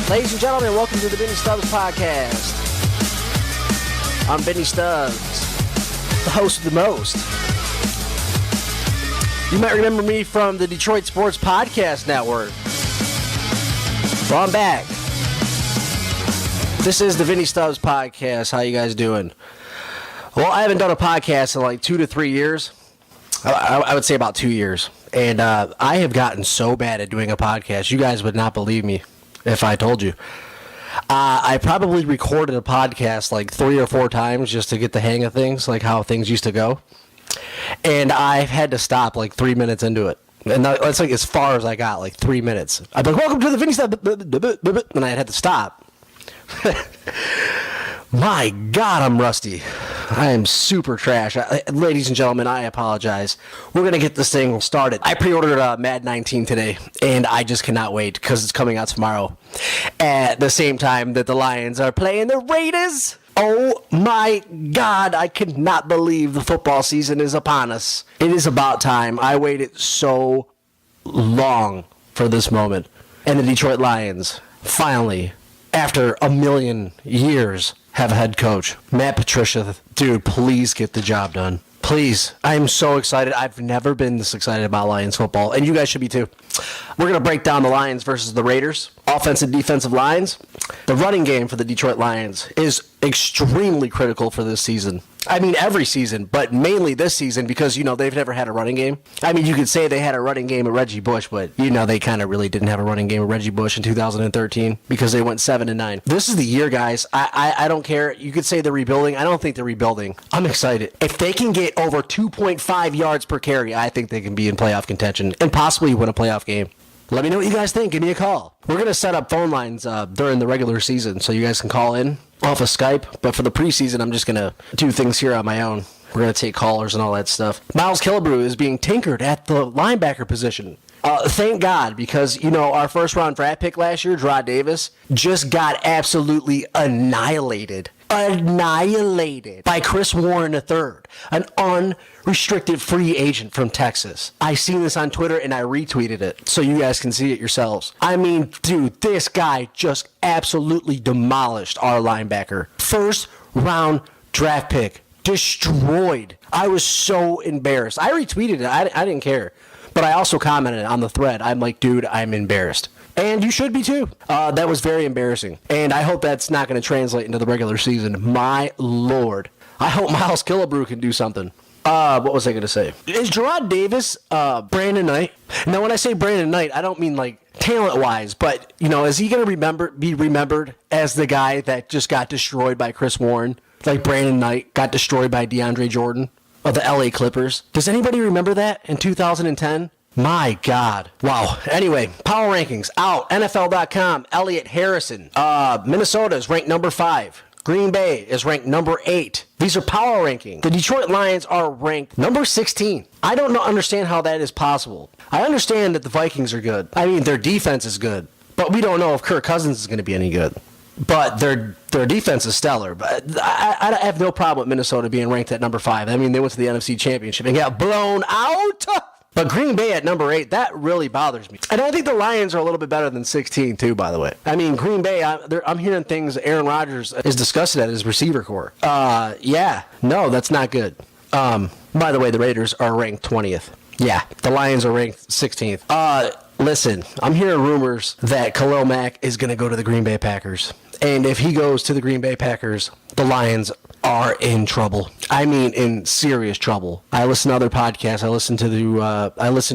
Ladies and gentlemen, welcome to the Vinny Stubbs podcast. I'm Vinny Stubbs, the host of the most. You might remember me from the Detroit Sports Podcast Network. Well, I'm back. This is the Vinny Stubbs podcast. How you guys doing? Well, I haven't done a podcast in like 2 to 3 years. I would say about 2 years. And I have gotten so bad at doing a podcast, you guys would not believe me if I told you. I probably recorded a podcast like 3 or 4 times just to get the hang of things, like how things used to go. And I've had to stop like 3 minutes into it. And that's like as far as I got, like 3 minutes. I'd be like, welcome to the Vinny Stubbs, and I had to stop. My God, I'm rusty. I am super trash. Ladies and gentlemen, I apologize. We're going to get this thing started. I pre-ordered Mad 19 today, and I just cannot wait because it's coming out tomorrow at the same time that the Lions are playing the Raiders. Oh my God, I cannot believe the football season is upon us. It is about time. I waited so long for this moment. And the Detroit Lions, finally, after a million years, have a head coach. Matt Patricia, dude, please get the job done. Please. I am so excited. I've never been this excited about Lions football, and you guys should be too. We're going to break down the Lions versus the Raiders. Offensive, defensive lines. The running game for the Detroit Lions is extremely critical for this season. I mean, every season, but mainly this season because, you know, they've never had a running game. I mean, you could say they had a running game with Reggie Bush, but, you know, they kind of really didn't have a running game with Reggie Bush in 2013 because they went 7-9. This is the year, guys. I don't care. You could say they're rebuilding. I don't think they're rebuilding. I'm excited. If they can get over 2.5 yards per carry, I think they can be in playoff contention and possibly win a playoff game. Let me know what you guys think. Give me a call. We're going to set up phone lines during the regular season so you guys can call in off of Skype. But for the preseason, I'm just going to do things here on my own. We're going to take callers and all that stuff. Miles Killebrew is being tinkered at the linebacker position. Thank God, because, you know, our first-round draft pick last year, Gerard Davis, just got absolutely annihilated by Chris Warren III, an unrestricted free agent from Texas. I seen this on Twitter and I retweeted it so you guys can see it yourselves. I mean, dude, this guy just absolutely demolished our linebacker. First round draft pick. Destroyed. I was so embarrassed. I retweeted it. I didn't care. But I also commented on the thread. I'm like, dude, I'm embarrassed. And you should be too. That was very embarrassing. And I hope that's not going to translate into the regular season. My Lord. I hope Miles Killebrew can do something. What was I going to say? Is Gerard Davis Brandon Knight? Now, when I say Brandon Knight, I don't mean like talent-wise. But, you know, is he going to be remembered as the guy that just got destroyed by Chris Warren? Like Brandon Knight got destroyed by DeAndre Jordan of the LA Clippers. Does anybody remember that in 2010? My God. Wow. Anyway, power rankings out. NFL.com. Elliott Harrison. Minnesota is ranked number 5. Green Bay is ranked number 8. These are power rankings. The Detroit Lions are ranked number 16. I don't understand how that is possible. I understand that the Vikings are good. I mean, their defense is good. But we don't know if Kirk Cousins is going to be any good. But their defense is stellar. But I have no problem with Minnesota being ranked at number 5. I mean, they went to the NFC Championship and got blown out. But Green Bay at number 8, that really bothers me. And I think the Lions are a little bit better than 16, too, by the way. I mean, Green Bay, I'm hearing things Aaron Rodgers is discussing at his receiver corps. Yeah, no, that's not good. By the way, the Raiders are ranked 20th. Yeah, the Lions are ranked 16th. Listen, I'm hearing rumors that Khalil Mack is going to go to the Green Bay Packers. And if he goes to the Green Bay Packers, the Lions are in trouble. I mean, in serious trouble. I listen to other podcasts. I listen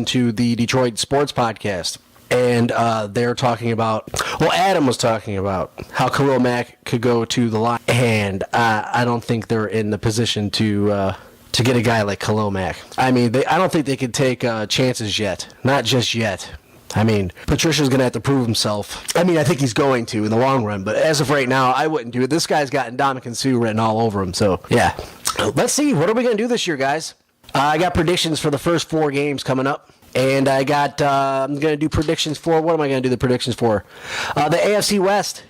to the Detroit Sports Podcast. And they're talking about, well, Adam was talking about how Khalil Mack could go to the Lions. And I don't think they're in the position to get a guy like Khalil Mack. I mean, I don't think they could take chances yet. Not just yet. I mean, Patricia's going to have to prove himself. I mean, I think he's going to in the long run, but as of right now, I wouldn't do it. This guy's got Ndamukong Suh written all over him, so yeah. Let's see. What are we going to do this year, guys? I got predictions for the first 4 games coming up, and I'm going to do predictions for, what am I going to do the predictions for? The AFC West.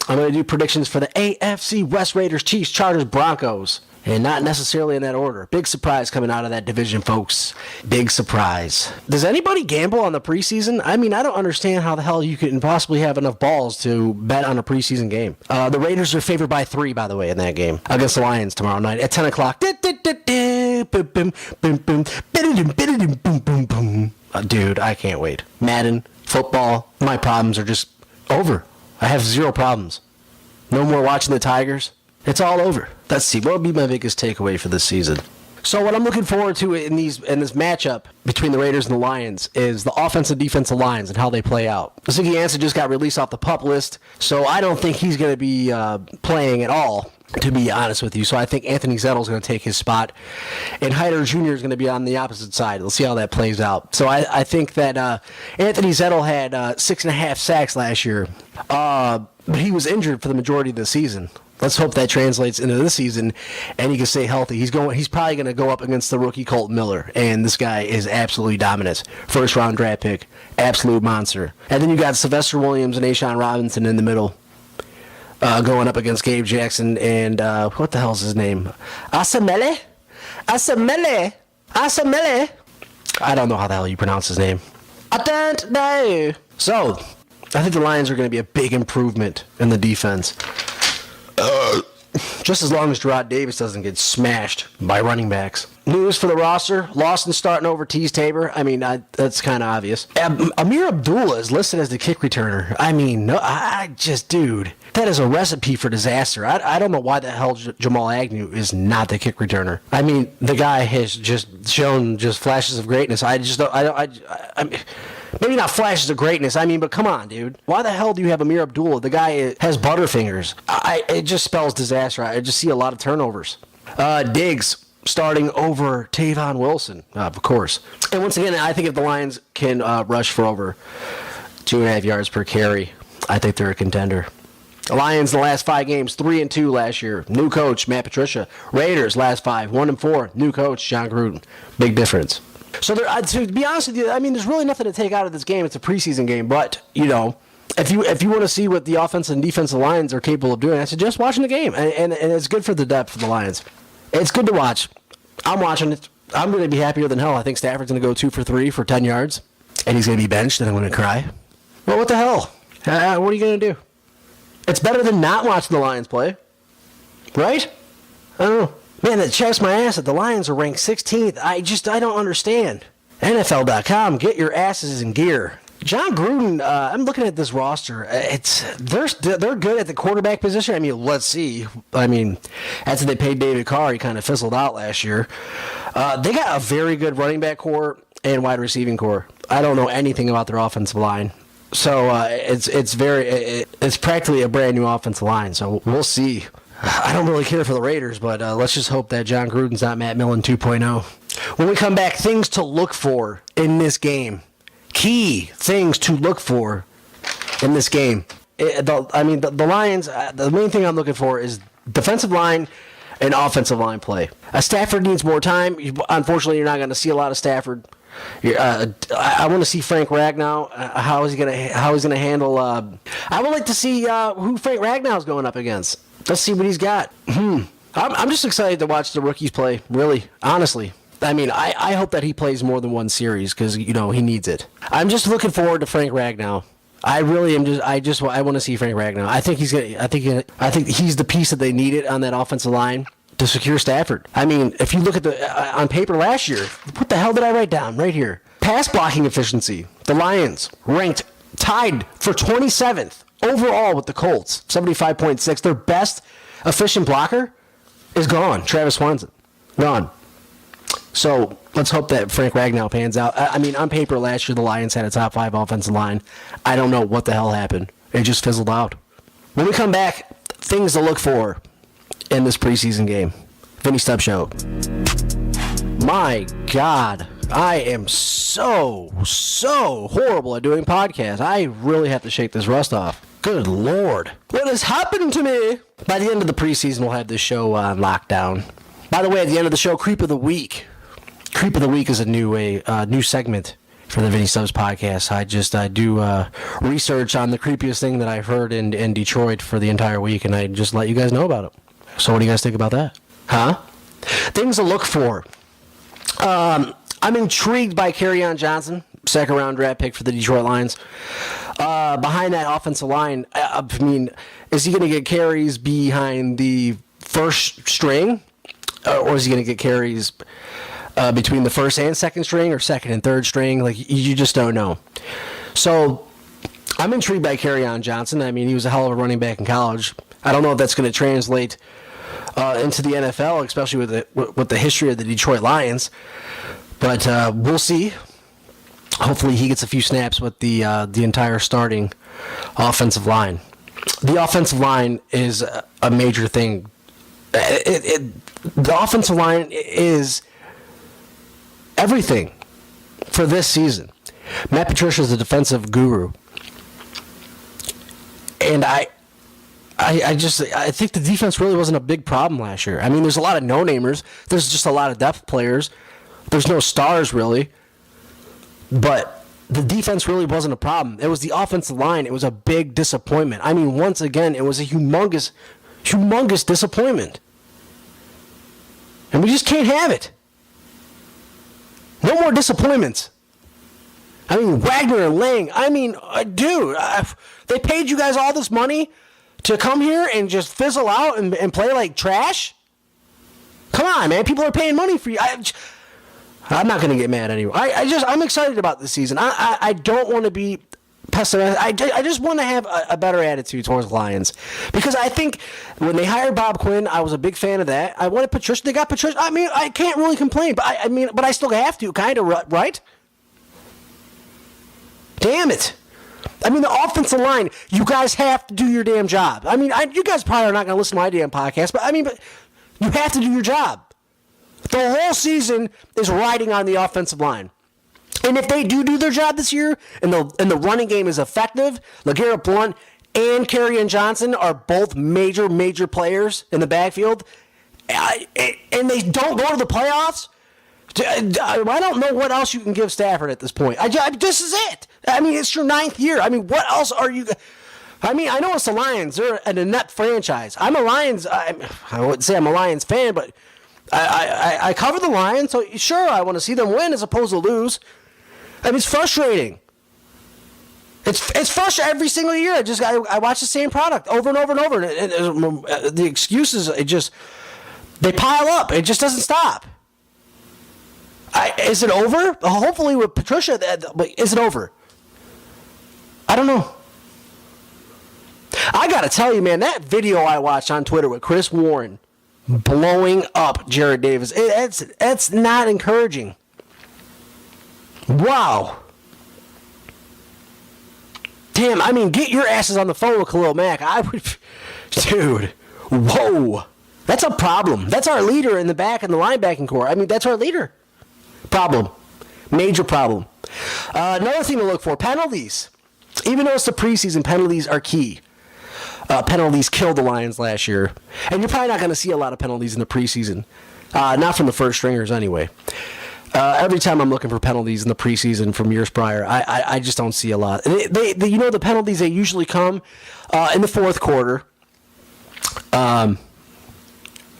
I'm going to do predictions for the AFC West: Raiders, Chiefs, Chargers, Broncos. And not necessarily in that order. Big surprise coming out of that division, folks. Big surprise. Does anybody gamble on the preseason? I mean, I don't understand how the hell you can possibly have enough balls to bet on a preseason game. The Raiders are favored by 3, by the way, in that game. Against the Lions tomorrow night at 10 o'clock. Dude, I can't wait. Madden, football, my problems are just over. I have 0 problems. No more watching the Tigers. It's all over. Let's see. What would be my biggest takeaway for this season? So what I'm looking forward to in this matchup between the Raiders and the Lions is the offensive and defensive lines and how they play out. Ziggy Ansah just got released off the PUP list, so I don't think he's going to be playing at all, to be honest with you. So I think Anthony Zettel is going to take his spot, and Hyder Jr. is going to be on the opposite side. We'll see how that plays out. So I think that Anthony Zettel had 6.5 sacks last year, but he was injured for the majority of the season. Let's hope that translates into this season, and he can stay healthy. He's probably going to go up against the rookie Colton Miller, and this guy is absolutely dominant. First-round draft pick, absolute monster. And then you got Sylvester Williams and Ashawn Robinson in the middle, going up against Gabe Jackson and what the hell's his name? Asamele. I don't know how the hell you pronounce his name. I don't know. So, I think the Lions are going to be a big improvement in the defense. Just as long as Gerard Davis doesn't get smashed by running backs. News for the roster: Lawson starting over Tease Tabor. I mean, that's kind of obvious. Amir Abdullah is listed as the kick returner. I mean, dude, that is a recipe for disaster. I don't know why the hell Jamal Agnew is not the kick returner. I mean, the guy has just shown just flashes of greatness. I mean, maybe not flashes of greatness, but come on, dude. Why the hell do you have Amir Abdullah? The guy has butterfingers. It just spells disaster. I just see a lot of turnovers. Diggs starting over Tavon Wilson, of course. And once again, I think if the Lions can rush for over 2.5 yards per carry, I think they're a contender. The Lions, the last 5 games, 3-2 last year. New coach, Matt Patricia. Raiders, last 5, 1-4. New coach, John Gruden. Big difference. So, to be honest with you, there's really nothing to take out of this game. It's a preseason game, but, if you want to see what the offensive and defensive lines are capable of doing, I suggest watching the game, and it's good for the depth for the Lions. It's good to watch. I'm watching it. I'm going to be happier than hell. I think Stafford's going to go 2 for 3 for 10 yards, and he's going to be benched, and I'm going to cry. Well, what the hell? What are you going to do? It's better than not watching the Lions play, right? I don't know. Man, that checks my ass that the Lions are ranked 16th. I don't understand. NFL.com, get your asses in gear. John Gruden, I'm looking at this roster. They're good at the quarterback position. Let's see. After they paid David Carr, he kind of fizzled out last year. They got a very good running back core and wide receiving core. I don't know anything about their offensive line. So it's practically a brand new offensive line. So we'll see. I don't really care for the Raiders, but let's just hope that John Gruden's not Matt Millen 2.0. When we come back, things to look for in this game. Key things to look for in this game. The Lions, the main thing I'm looking for is defensive line and offensive line play. Stafford needs more time. Unfortunately, you're not going to see a lot of Stafford. I want to see Frank Ragnow. How he's going to handle. I would like to see who Frank Ragnow's going up against. Let's see what he's got. I'm just excited to watch the rookies play, really, honestly. I hope that he plays more than one series because, he needs it. I'm just looking forward to Frank Ragnow. I really am I want to see Frank Ragnow. I think he's the piece that they needed on that offensive line to secure Stafford. If you look at on paper last year, what the hell did I write down right here? Pass blocking efficiency. The Lions ranked tied for 27th. Overall with the Colts, 75.6. Their best efficient blocker is gone. Travis Swanson. Gone. So let's hope that Frank Ragnow pans out. On paper last year, the Lions had a top 5 offensive line. I don't know what the hell happened. It just fizzled out. When we come back, things to look for in this preseason game. Vinny Stubbs Show. My God. I am so horrible at doing podcasts. I really have to shake this rust off. Good Lord. What has happened to me? By the end of the preseason, we'll have this show on lockdown. By the way, at the end of the show, Creep of the Week. Creep of the Week is a new segment for the Vinny Stubbs podcast. I do research on the creepiest thing that I've heard in Detroit for the entire week, and I just let you guys know about it. So what do you guys think about that? Huh? Things to look for. I'm intrigued by Kerryon Johnson, second-round draft pick for the Detroit Lions. Behind that offensive line, I mean, is he going to get carries behind the first string, or is he going to get carries between the first and second string, or second and third string? Like, you just don't know. So I'm intrigued by Kerryon Johnson. I mean, he was a hell of a running back in college. I don't know if that's going to translate into the NFL, especially with the history of the Detroit Lions. But we'll see. Hopefully he gets a few snaps with the entire starting offensive line. The offensive line is a major thing. The offensive line is everything for this season. Matt Patricia is a defensive guru. And I think the defense really wasn't a big problem last year. I mean, there's a lot of no-namers. There's just a lot of depth players. There's no stars, really. But the defense really wasn't a problem. It was the offensive line. It was a big disappointment. I mean, once again, it was a humongous disappointment. And we just can't have it. No more disappointments. I mean, Wagner and Lang, I mean, dude, they paid you guys all this money to come here and just fizzle out and play like trash? Come on, man. People are paying money for you. I'm not going to get mad anyway. I'm excited about this season. I don't want to be pessimistic. I just want to have a better attitude towards the Lions. Because I think when they hired Bob Quinn, I was a big fan of that. I wanted Patricia. They got Patricia. I mean, I can't really complain. But I still have to, kind of, right? Damn it. I mean, the offensive line, you guys have to do your damn job. I mean, you guys probably are not going to listen to my damn podcast, but you have to do your job. The whole season is riding on the offensive line. And if they do their job this year, and the running game is effective, LeGarrette Blount and Kerryon Johnson are both major players in the backfield, and they don't go to the playoffs, I don't know what else you can give Stafford at this point. This is it. I mean, it's your 9th year. I mean, what else are you... I mean, I know it's the Lions. They're an inept franchise. I'm a Lions... I wouldn't say I'm a Lions fan, but I cover the Lions, so sure, I want to see them win as opposed to lose. I mean, it's frustrating. It's frustrating every single year. I watch the same product over and over and over. And the excuses, they pile up. It just doesn't stop. Is it over? Hopefully with Patricia, is it over? I don't know. I got to tell you, man, that video I watched on Twitter with Chris Warren blowing up Jared Davis, that's not encouraging. Wow. Damn, I mean, get your asses on the phone with Khalil Mack. Dude, whoa. That's a problem. That's our leader in the back in the linebacking core. I mean, that's our leader. Problem. Major problem. Another thing to look for, penalties. Even though it's the preseason, penalties are key. Penalties killed the Lions last year. And you're probably not going to see a lot of penalties in the preseason. Not from the first stringers anyway. Every time I'm looking for penalties in the preseason from years prior, I just don't see a lot. The penalties, they usually come in the fourth quarter when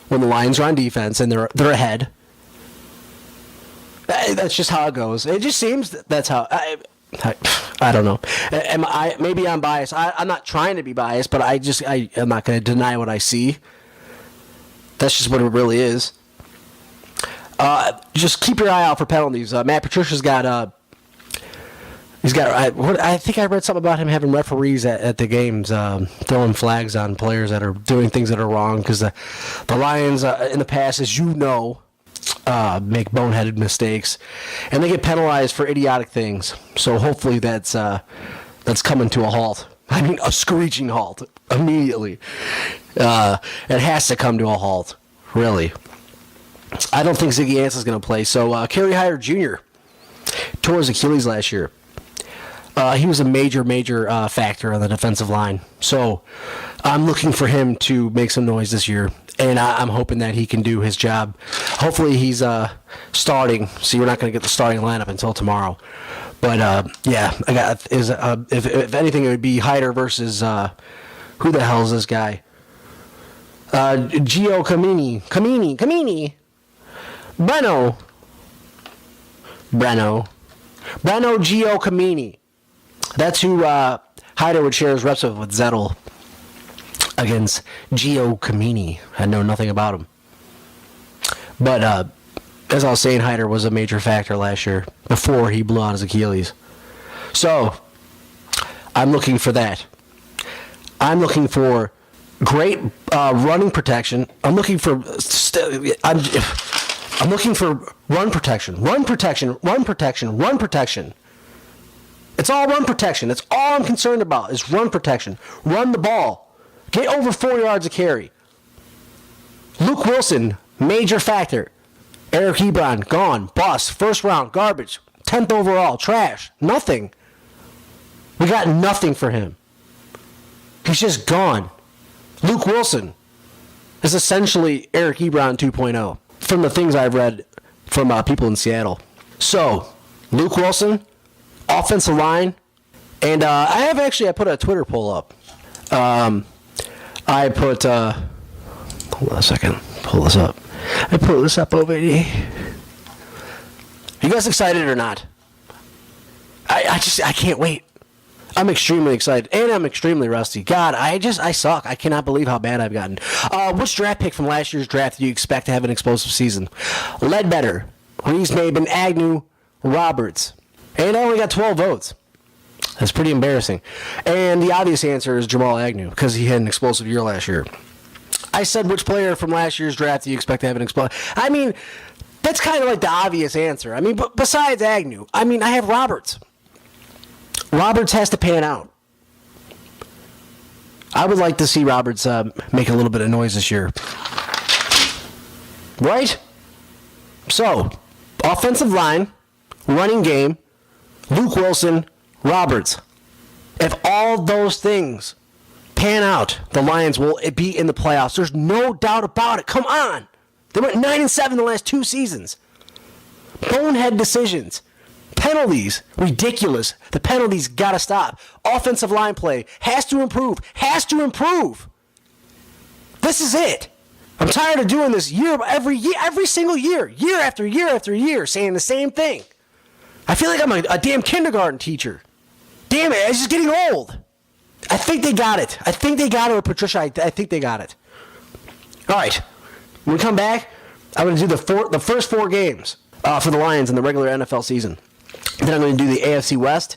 the Lions are on defense and they're ahead. That's just how it goes. It just seems that's how... I don't know. Maybe I'm biased. I'm not trying to be biased, but I'm not going to deny what I see. That's just what it really is. Just keep your eye out for penalties. Matt Patricia's got I think I read something about him having referees at the games throwing flags on players that are doing things that are wrong, because the Lions in the past, as you know, make boneheaded mistakes, and they get penalized for idiotic things. So hopefully that's coming to a halt. I mean, a screeching halt immediately. It has to come to a halt, really. I don't think Ziggy Ansah's going to play. So Kerry Hyder Jr. tore his Achilles last year. He was a major factor on the defensive line. So I'm looking for him to make some noise this year, and I'm hoping that he can do his job. Hopefully he's starting, so you're not going to get the starting lineup until tomorrow. But yeah, if anything, it would be Hyder versus who the hell is this guy? Gio Camini. Breno Gio Camini. That's who Hyder would share his reps with Zettel against Gio Camini. I know nothing about him. But as I was saying, Hyder was a major factor last year before he blew out his Achilles. So, I'm looking for that. I'm looking for great running protection. I'm looking for run protection. Run protection. It's all run protection. That's all I'm concerned about is run protection. Run the ball. Get over 4 yards of carry. Luke Wilson, major factor. Eric Ebron, gone. Bust. First round, garbage. 10th overall, trash. Nothing. We got nothing for him. He's just gone. Luke Wilson is essentially Eric Ebron 2.0 from the things I've read from people in Seattle. So, Luke Wilson, offensive line, and I put a Twitter poll up. Hold on a second, pull this up. I pull this up over here. You guys excited or not? I can't wait. I'm extremely excited, and I'm extremely rusty. God, I suck. I cannot believe how bad I've gotten. Which draft pick from last year's draft do you expect to have an explosive season? Ledbetter, Reese-Maben, Agnew, Roberts. And I only got 12 votes. That's pretty embarrassing. And the obvious answer is Jamal Agnew, because he had an explosive year last year. I said, which player from last year's draft do you expect to have an explosive? I mean, that's kind of like the obvious answer. I mean, but besides Agnew, I have Roberts. Roberts has to pan out. I would like to see Roberts make a little bit of noise this year. Right? So, offensive line, running game, Luke Wilson, Roberts. If all those things pan out, the Lions will be in the playoffs. There's no doubt about it. Come on. They went 9-7 the last 2 seasons. Bonehead decisions. Penalties, ridiculous. The penalties got to stop. Offensive line play has to improve. This is it. I'm tired of doing this every single year after year, saying the same thing. I feel like I'm a damn kindergarten teacher. Damn it, it's just getting old. I think they got it. With Patricia, I think they got it. All right, when we come back, I'm going to do the first 4 games for the Lions in the regular NFL season. Then I'm going to do the AFC West,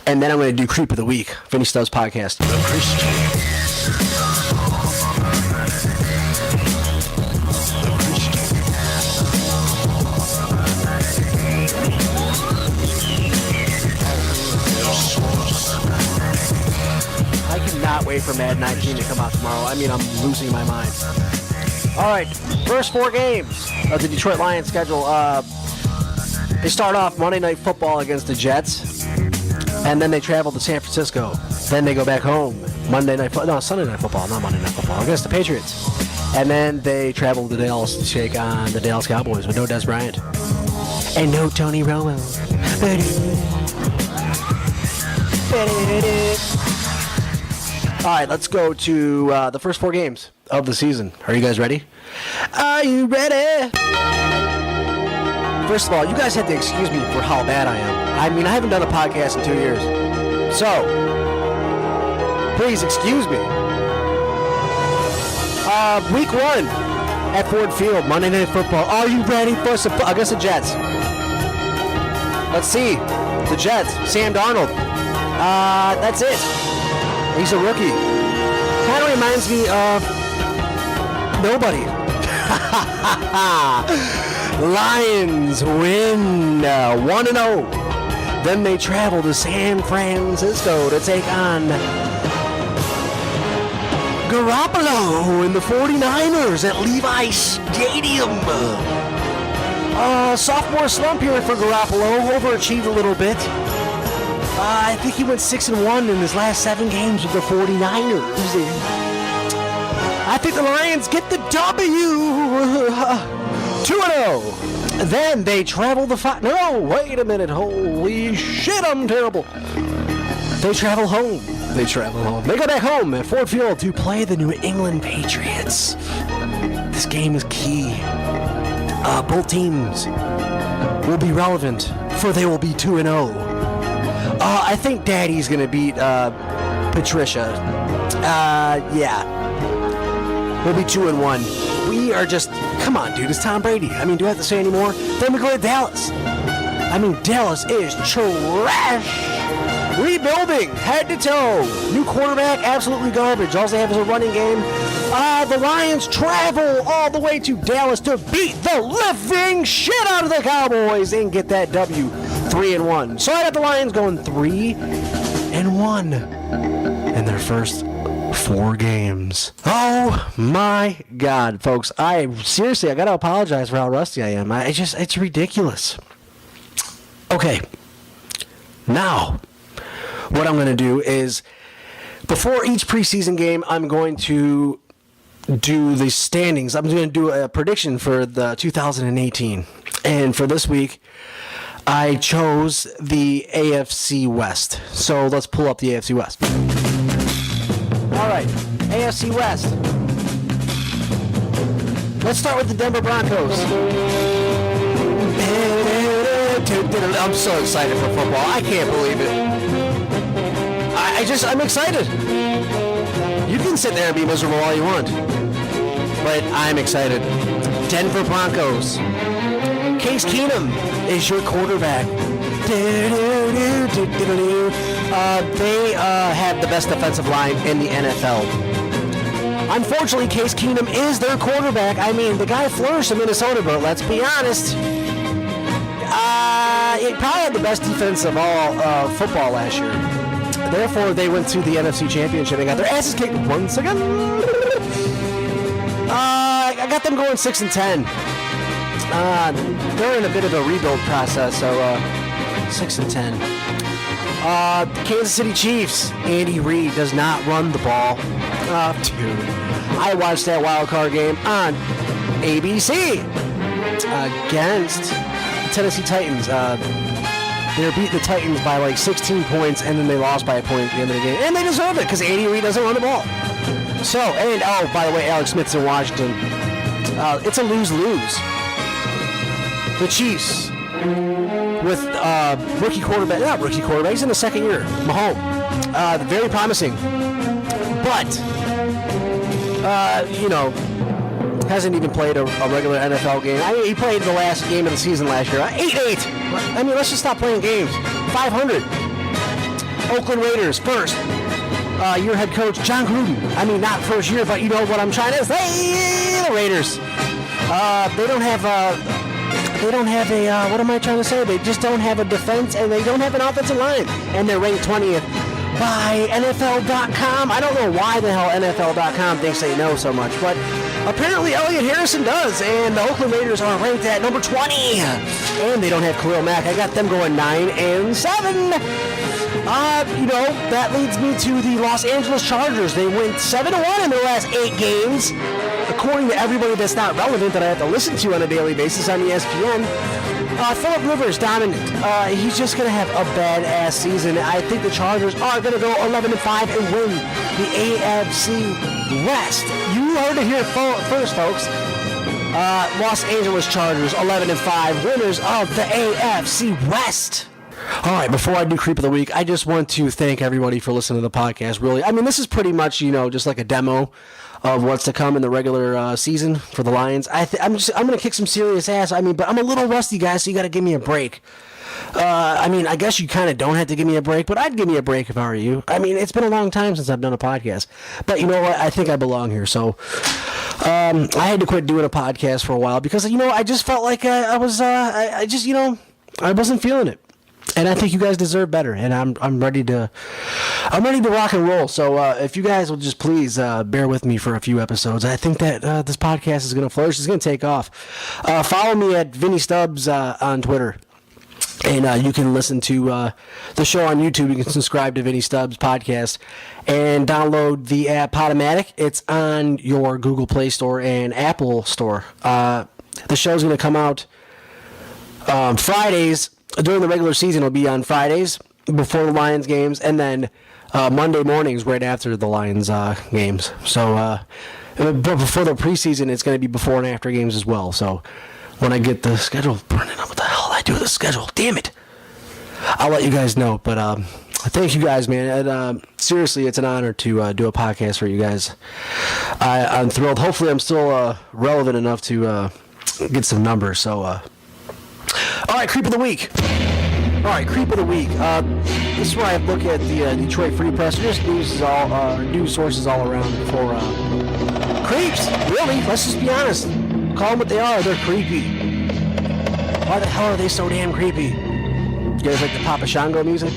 and then I'm going to do Creep of the Week, Vinny Stubbs podcast. The Christian. I cannot wait for Madden 19 to come out tomorrow. I'm losing my mind. All right, first 4 games of the Detroit Lions schedule. They start off Monday Night Football against the Jets, and then they travel to San Francisco. Then they go back home. Sunday Night Football, not Monday Night Football, against the Patriots. And then they travel to Dallas to take on the Dallas Cowboys with no Des Bryant. And no Tony Romo. All right, let's go to the first 4 games of the season. Are you guys ready? Are you ready? First of all, you guys have to excuse me for how bad I am. I haven't done a podcast in 2 years. So, please excuse me. Week 1 at Ford Field, Monday Night Football. Are you ready for against the Jets? Let's see. The Jets, Sam Darnold. That's it. He's a rookie. Kind of reminds me of nobody. Lions win 1-0. Then they travel to San Francisco to take on Garoppolo and the 49ers at Levi Stadium. Sophomore slump here for Garoppolo. Overachieved a little bit. I think he went 6-1 in his last 7 games with the 49ers. I think the Lions get the W. 2-0. Then they travel the No, wait a minute. Holy shit, I'm terrible. They travel home. They go back home at Ford Field to play the New England Patriots. This game is key. Both teams will be relevant, for they will be 2-0. I think Daddy's going to beat Patricia. Yeah. We'll be 2-1. We are just... Come on, dude. It's Tom Brady. I mean, do I have to say any more? Then we go to Dallas. I mean, Dallas is trash. Rebuilding, head to toe. New quarterback, absolutely garbage. All they have is a running game. The Lions travel all the way to Dallas to beat the living shit out of the Cowboys and get that W. 3-1. So I got the Lions going 3-1 in their first 4 games. Oh my God, folks! I gotta apologize for how rusty I am. It's ridiculous. Okay, now what I'm going to do is, before each preseason game, I'm going to do the standings. I'm going to do a prediction for the 2018. And for this week, I chose the AFC West. So let's pull up the AFC West. All right, AFC West. Let's start with the Denver Broncos. I'm so excited for football. I can't believe it. I'm excited. You can sit there and be miserable all you want, but I'm excited. Denver Broncos. Case Keenum is your quarterback. They have the best defensive line in the NFL. Unfortunately, Case Keenum is their quarterback. I mean, the guy flourished in Minnesota, but let's be honest. He probably had the best defense of all football last year. Therefore, they went to the NFC Championship and got their asses kicked once again. I got them going 6-10. They're in a bit of a rebuild process, so 6-10. Kansas City Chiefs. Andy Reid does not run the ball. Dude, I watched that wild card game on ABC against Tennessee Titans. They were beating the Titans by like 16 points, and then they lost by a point at the end of the game. And they deserve it, because Andy Reid doesn't run the ball. So, and by the way, Alex Smith's in Washington. It's a lose-lose. The Chiefs, with rookie quarterback, he's in the second year, Mahomes. Very promising. But, hasn't even played a regular NFL game. I mean, he played the last game of the season last year. 8-8. I mean, let's just stop playing games. 500. Oakland Raiders, first. Your head coach, John Gruden. I mean, not first year, but you know what I'm trying to say. The Raiders. They don't have a, what am I trying to say? They just don't have a defense, and they don't have an offensive line. And they're ranked 20th by NFL.com. I don't know why the hell NFL.com thinks they know so much, but apparently Elliot Harrison does, and the Oakland Raiders are ranked at number 20. And they don't have Khalil Mack. I got them going 9-7. That leads me to the Los Angeles Chargers. They went 7-1 in their last 8 games. According to everybody that's not relevant that I have to listen to on a daily basis on ESPN, Phillip Rivers, dominant. He's just going to have a badass season. I think the Chargers are going to go 11-5 and win the AFC West. You heard it here first, folks. Los Angeles Chargers, 11-5, winners of the AFC West. All right, before I do Creep of the Week, I just want to thank everybody for listening to the podcast, really. I mean, this is pretty much, just like a demo of what's to come in the regular season for the Lions. I'm going to kick some serious ass. I mean, but I'm a little rusty, guys, so you got to give me a break. I guess you kind of don't have to give me a break, but I'd give me a break if I were you. I mean, it's been a long time since I've done a podcast, but you know what? I think I belong here, so I had to quit doing a podcast for a while because, I just felt like I wasn't feeling it. And I think you guys deserve better, and I'm ready to rock and roll. So if you guys will just please bear with me for a few episodes, I think that this podcast is going to flourish. It's going to take off. Follow me at Vinny Stubbs on Twitter, and you can listen to the show on YouTube. You can subscribe to Vinny Stubbs podcast and download the app Podomatic. It's on your Google Play Store and Apple Store. The show's going to come out Fridays. During the regular season, it'll be on Fridays before the Lions games, and then Monday mornings right after the Lions games. So, but before the preseason, it's going to be before and after games as well. So, when I get the schedule printed up. What the hell did I do with the schedule? Damn it. I'll let you guys know, but thank you guys, man. And, seriously, it's an honor to do a podcast for you guys. I'm thrilled. Hopefully, I'm still relevant enough to get some numbers. So, all right, Creep of the Week. All right, Creep of the Week. This is where I look at the Detroit Free Press. Just news sources all around for creeps. Really, let's just be honest. Call them what they are. They're creepy. Why the hell are they so damn creepy? You guys like the Papa Shango music?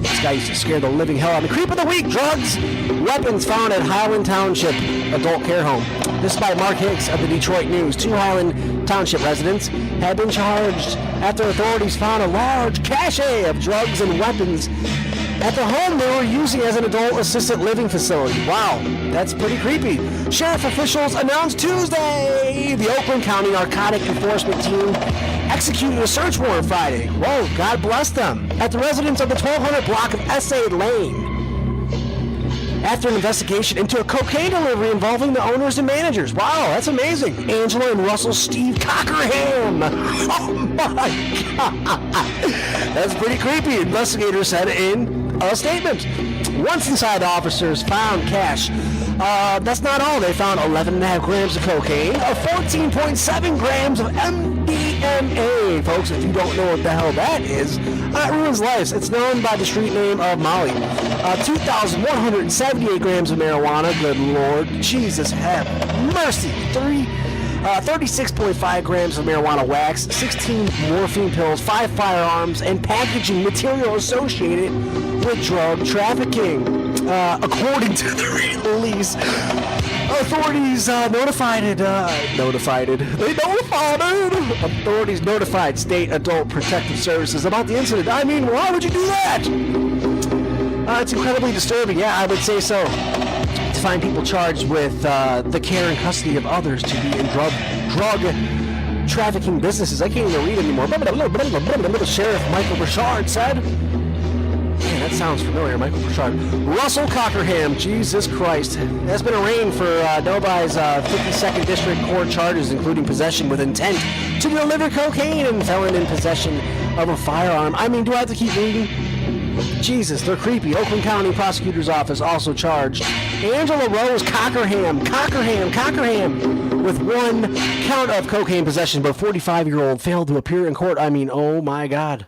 This guy used to scare the living hell out of me. Creep of the Week, drugs, weapons found at Highland Township Adult Care Home. This is by Mark Hicks of the Detroit News. 2 Highland Township residents have been charged after authorities found a large cache of drugs and weapons at the home they were using as an adult assisted living facility. Wow, that's pretty creepy. Sheriff officials announced Tuesday the Oakland County Narcotic Enforcement Team executed a search warrant Friday. Whoa, God bless them. At the residence of the 1200 block of S.A. Lane. After an investigation into a cocaine delivery involving the owners and managers. Wow, that's amazing. Angela and Russell Steve Cockerham. Oh my God. That's pretty creepy. Investigators said in a statement. Once inside, officers found cash. That's not all. They found 11.5 grams of cocaine, 14.7 grams of MDMA. Folks, if you don't know what the hell that is, that ruins lives. It's known by the street name of Molly. 2,178 grams of marijuana. Good Lord. Jesus have mercy. 36.5 grams of marijuana wax, 16 morphine pills, 5 firearms, and packaging material associated with drug trafficking. According to the release, authorities Authorities notified State Adult Protective Services about the incident. I mean, why would you do that? It's incredibly disturbing. Yeah, I would say so. To find people charged with the care and custody of others to be in drug trafficking businesses. I can't even read anymore. Sheriff Michael Burchard said. Man, that sounds familiar, Michael Burchard. Russell Cockerham, Jesus Christ, has been arraigned for Novi's 52nd District Court charges, including possession with intent to deliver cocaine and felon in possession of a firearm. I mean, do I have to keep reading? Jesus, they're creepy. Oakland County Prosecutor's Office also charged Angela Rose Cockerham, with 1 count of cocaine possession, but a 45-year-old failed to appear in court. I mean, oh my God.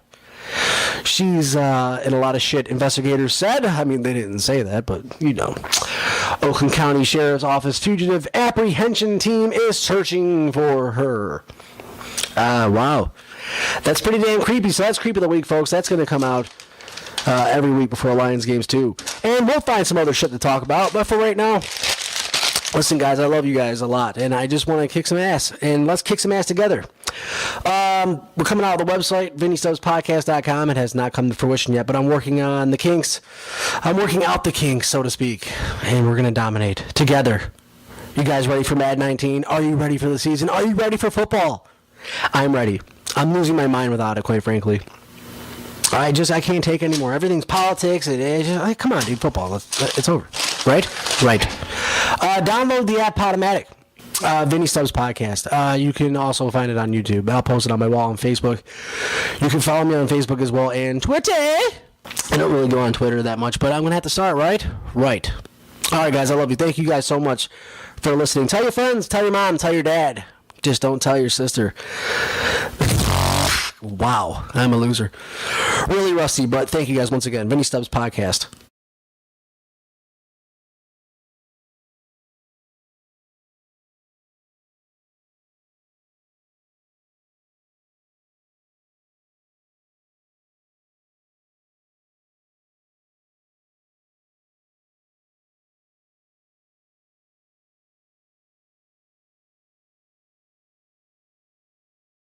She's in a lot of shit, investigators said. I mean, they didn't say that, but you know. Oakland County Sheriff's Office fugitive apprehension team is searching for her. Wow. That's pretty damn creepy. So that's Creep of the Week, folks. That's going to come out every week before Lions games, too. And we'll find some other shit to talk about. But for right now, listen, guys, I love you guys a lot. And I just want to kick some ass. And let's kick some ass together. We're coming out of the website, VinnyStubbsPodcast.com. It has not come to fruition yet, but I'm working on the kinks. I'm working out the kinks, so to speak. And we're going to dominate together. You guys ready for Mad 19? Are you ready for the season? Are you ready for football? I'm ready. I'm losing my mind without it, quite frankly. I can't take anymore. Everything's politics. Come on, dude. Football. It's over. Right? Right. Download the app Podomatic. Vinny Stubbs Podcast. You can also find it on YouTube. I'll post it on my wall on Facebook. You can follow me on Facebook as well and Twitter. I don't really go on Twitter that much, but I'm going to have to start, right? Right. All right, guys. I love you. Thank you guys so much for listening. Tell your friends. Tell your mom. Tell your dad. Just don't tell your sister. Wow, I'm a loser. Really rusty, but thank you guys once again. Vinny Stubbs Podcast.